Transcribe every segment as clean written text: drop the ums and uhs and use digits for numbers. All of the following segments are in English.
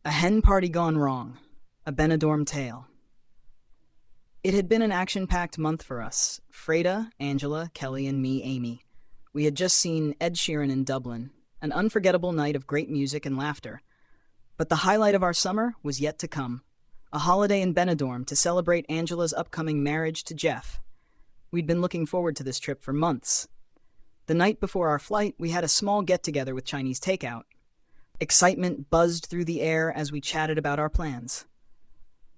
A hen party gone wrong. A Benidorm tale. It had been an action-packed month for us. Freda, Angela, Kelly, and me, Amy. We had just seen Ed Sheeran in Dublin, an unforgettable night of great music and laughter. But the highlight of our summer was yet to come. A holiday in Benidorm to celebrate Angela's upcoming marriage to Jeff. We'd been looking forward to this trip for months. The night before our flight, we had a small get-together with Chinese takeout. Excitement buzzed through the air as we chatted about our plans.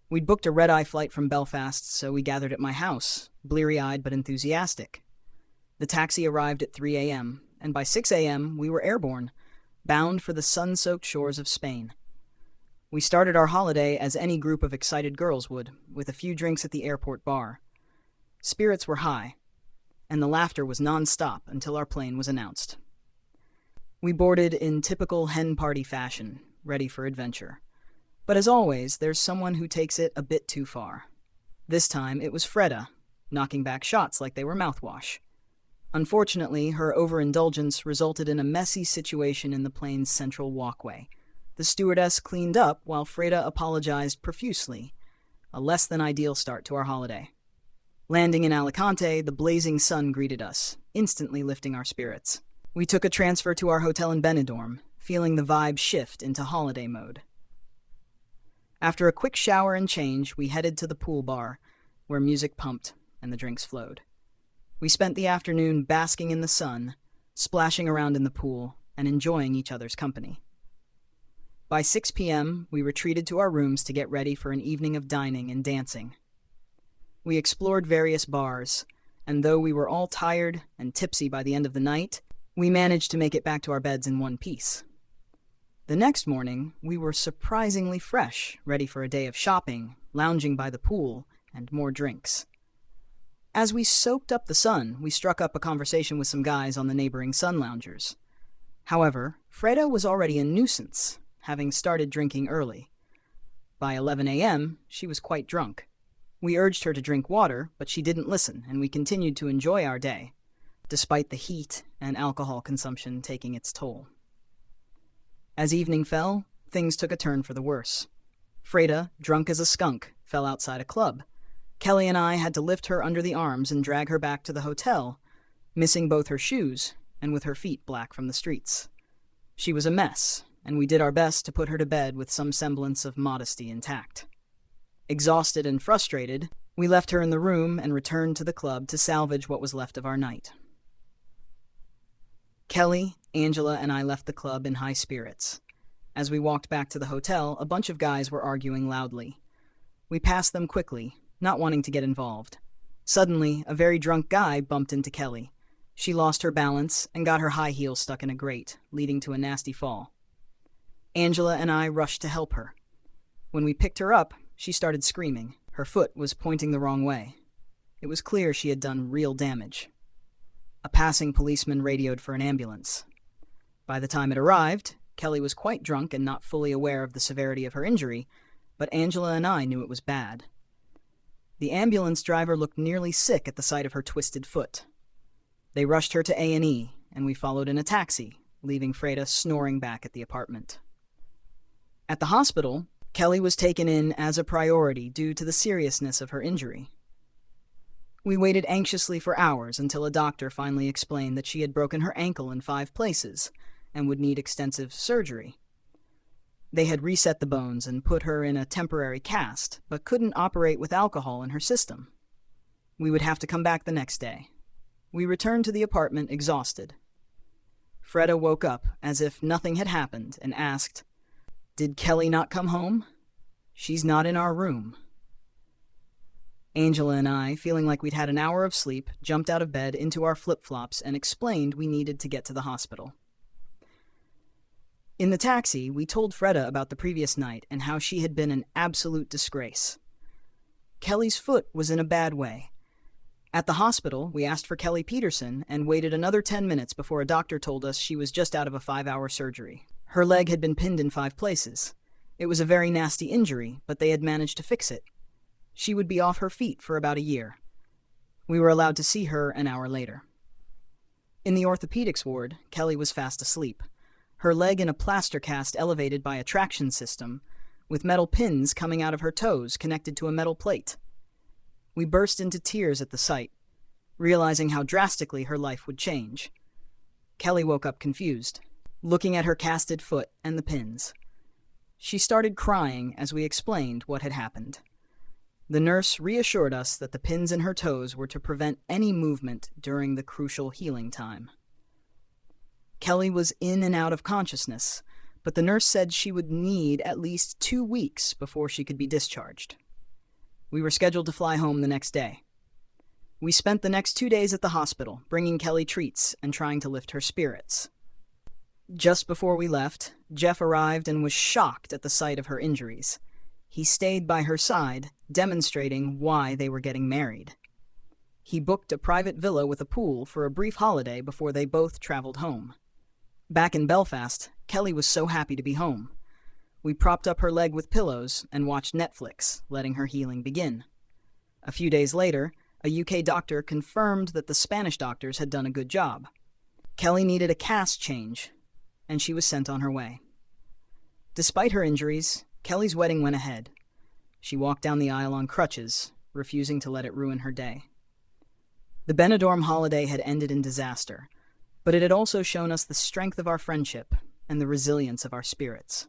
We'd booked a red-eye flight from Belfast, so we gathered at my house, bleary-eyed but enthusiastic. The taxi arrived at 3 a.m., and by 6 a.m. we were airborne, bound for the sun-soaked shores of Spain. We started our holiday as any group of excited girls would, with a few drinks at the airport bar. Spirits were high, and the laughter was non-stop until our plane was announced. We boarded in typical hen party fashion, ready for adventure. But as always, there's someone who takes it a bit too far. This time it was Freda, knocking back shots like they were mouthwash. Unfortunately, her overindulgence resulted in a messy situation in the plane's central walkway. The stewardess cleaned up while Freda apologized profusely. A less than ideal start to our holiday. Landing in Alicante, the blazing sun greeted us, instantly lifting our spirits. We took a transfer to our hotel in Benidorm, feeling the vibe shift into holiday mode. After a quick shower and change, we headed to the pool bar, where music pumped and the drinks flowed. We spent the afternoon basking in the sun, splashing around in the pool, and enjoying each other's company. By 6 p.m., we retreated to our rooms to get ready for an evening of dining and dancing. We explored various bars, and though we were all tired and tipsy by the end of the night, we managed to make it back to our beds in one piece. The next morning, we were surprisingly fresh, ready for a day of shopping, lounging by the pool, and more drinks. As we soaked up the sun, we struck up a conversation with some guys on the neighboring sun loungers. However, Freda was already a nuisance, having started drinking early. By 11 a.m., she was quite drunk. We urged her to drink water, but she didn't listen, and we continued to enjoy our day, despite the heat and alcohol consumption taking its toll. As evening fell, things took a turn for the worse. Freda, drunk as a skunk, fell outside a club. Kelly and I had to lift her under the arms and drag her back to the hotel, missing both her shoes and with her feet black from the streets. She was a mess, and we did our best to put her to bed with some semblance of modesty intact. Exhausted and frustrated, we left her in the room and returned to the club to salvage what was left of our night. Kelly, Angela, and I left the club in high spirits. As we walked back to the hotel, a bunch of guys were arguing loudly. We passed them quickly, not wanting to get involved. Suddenly, a very drunk guy bumped into Kelly. She lost her balance and got her high heel stuck in a grate, leading to a nasty fall. Angela and I rushed to help her. When we picked her up, she started screaming. Her foot was pointing the wrong way. It was clear she had done real damage. A passing policeman radioed for an ambulance. By the time it arrived, Kelly was quite drunk and not fully aware of the severity of her injury, but Angela and I knew it was bad. The ambulance driver looked nearly sick at the sight of her twisted foot. They rushed her to A&E, and we followed in a taxi, leaving Freda snoring back at the apartment. At the hospital, Kelly was taken in as a priority due to the seriousness of her injury. We waited anxiously for hours until a doctor finally explained that she had broken her ankle in 5 places and would need extensive surgery. They had reset the bones and put her in a temporary cast, but couldn't operate with alcohol in her system. We would have to come back the next day. We returned to the apartment exhausted. Freda woke up as if nothing had happened and asked, "Did Kelly not come home? She's not in our room." Angela and I, feeling like we'd had an hour of sleep, jumped out of bed into our flip-flops and explained we needed to get to the hospital. In the taxi, we told Freda about the previous night and how she had been an absolute disgrace. Kelly's foot was in a bad way. At the hospital, we asked for Kelly Peterson and waited another 10 minutes before a doctor told us she was just out of a 5-hour surgery. Her leg had been pinned in 5 places. It was a very nasty injury, but they had managed to fix it. She would be off her feet for about a year. We were allowed to see her an hour later. In the orthopedics ward, Kelly was fast asleep. Her leg in a plaster cast elevated by a traction system, with metal pins coming out of her toes connected to a metal plate. We burst into tears at the sight, realizing how drastically her life would change. Kelly woke up confused, looking at her casted foot and the pins. She started crying as we explained what had happened. The nurse reassured us that the pins in her toes were to prevent any movement during the crucial healing time. Kelly was in and out of consciousness, but the nurse said she would need at least 2 weeks before she could be discharged. We were scheduled to fly home the next day. We spent the next 2 days at the hospital, bringing Kelly treats and trying to lift her spirits. Just before we left, Jeff arrived and was shocked at the sight of her injuries. He stayed by her side, demonstrating why they were getting married. He booked a private villa with a pool for a brief holiday before they both traveled home. Back in Belfast, Kelly was so happy to be home. We propped up her leg with pillows and watched Netflix, letting her healing begin. A few days later, a UK doctor confirmed that the Spanish doctors had done a good job. Kelly needed a cast change, and she was sent on her way. Despite her injuries, Kelly's wedding went ahead. She walked down the aisle on crutches, refusing to let it ruin her day. The Benidorm holiday had ended in disaster, but it had also shown us the strength of our friendship and the resilience of our spirits.